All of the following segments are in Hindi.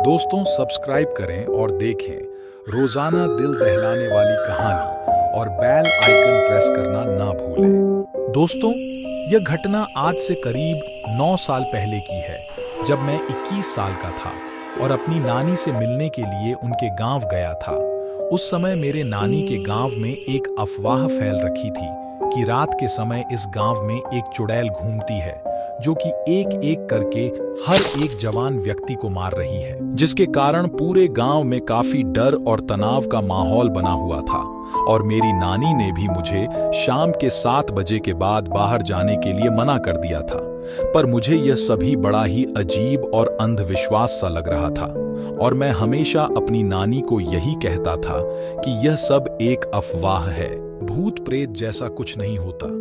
दोस्तों सब्सक्राइब करें और देखें रोजाना दिल दहलाने वाली कहानी और बेल आइकन प्रेस करना ना भूलें। दोस्तों, यह घटना आज से करीब 9 साल पहले की है, जब मैं 21 साल का था और अपनी नानी से मिलने के लिए उनके गांव गया था। उस समय मेरे नानी के गांव में एक अफवाह फैल रखी थी कि रात के समय इस गांव में एक चुड़ैल घूमती है जो कि एक एक करके हर एक जवान व्यक्ति को मार रही है, जिसके कारण पूरे गांव में काफी डर और तनाव का माहौल बना हुआ था। और मेरी नानी ने भी मुझे शाम के 7 बजे के बाद बाहर जाने के लिए मना कर दिया था, पर मुझे यह सभी बड़ा ही अजीब और अंधविश्वास सा लग रहा था। और मैं हमेशा अपनी नानी को यही कहता था कि यह सब एक अफवाह है, भूत प्रेत जैसा कुछ नहीं होता।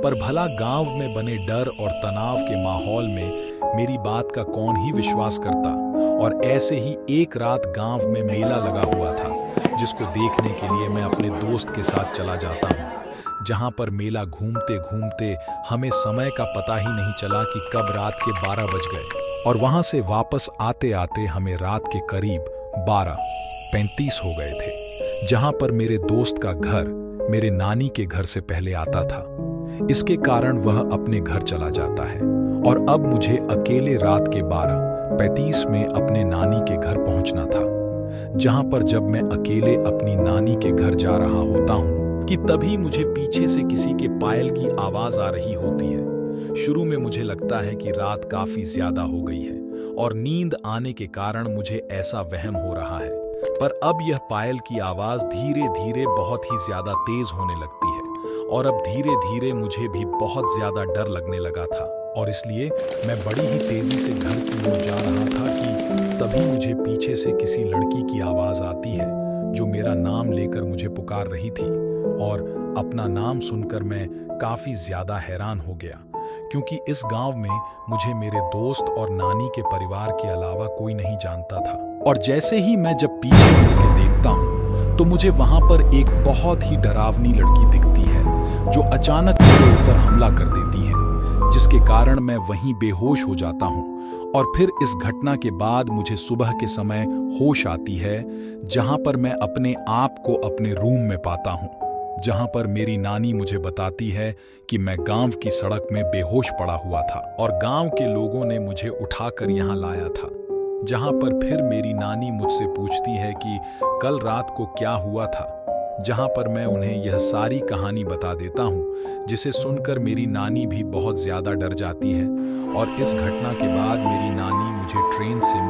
पर भला गांव में बने डर और तनाव के माहौल में मेरी बात का कौन ही विश्वास करता। और ऐसे ही एक रात गांव में मेला लगा हुआ था, जिसको देखने के लिए मैं अपने दोस्त के साथ चला जाता हूँ। जहां पर मेला घूमते घूमते हमें समय का पता ही नहीं चला कि कब रात के 12 बज गए। और वहां से वापस आते आते हमें रात के करीब 12:35 हो गए थे, जहां पर मेरे दोस्त का घर मेरे नानी के घर से पहले आता था। इसके कारण वह अपने घर चला जाता है और अब मुझे अकेले रात के 12:35 में अपने नानी के घर पहुंचना था। जहां पर जब मैं अकेले अपनी नानी के घर जा रहा होता हूं कि तभी मुझे पीछे से किसी के पायल की आवाज आ रही होती है। शुरू में मुझे लगता है कि रात काफी ज्यादा हो गई है और नींद आने के कारण मुझे ऐसा वहम हो रहा है, पर अब यह पायल की आवाज धीरे धीरे बहुत ही ज्यादा तेज होने लगती है और अब धीरे धीरे मुझे भी बहुत ज्यादा डर लगने लगा था। और इसलिए मैं बड़ी ही तेजी से घर की ओर जा रहा था कि तभी मुझे पीछे से किसी लड़की की आवाज आती है जो मेरा नाम लेकर मुझे पुकार रही थी। और अपना नाम सुनकर मैं काफी ज्यादा हैरान हो गया, क्योंकि इस गांव में मुझे मेरे दोस्त और नानी के परिवार के अलावा कोई नहीं जानता था। और जैसे ही मैं जब पीछे मुड़ के देखता हूँ तो मुझे वहां पर एक बहुत ही डरावनी लड़की दिखती है जो अचानक मेरे ऊपर हमला कर देती है, जिसके कारण मैं वहीं बेहोश हो जाता हूँ। और फिर इस घटना के बाद मुझे सुबह के समय होश आती है, जहां पर मैं अपने आप को अपने रूम में पाता हूँ, जहां पर मेरी नानी मुझे बताती है कि मैं गांव की सड़क में बेहोश पड़ा हुआ था और गांव के लोगों ने मुझे उठाकर यहाँ लाया था। जहां पर फिर मेरी नानी मुझसे पूछती है कि कल रात को क्या हुआ था, जहां पर मैं उन्हें यह सारी कहानी बता देता हूं, जिसे सुनकर मेरी नानी भी बहुत ज्यादा डर जाती है। और इस घटना के बाद मेरी नानी मुझे ट्रेन से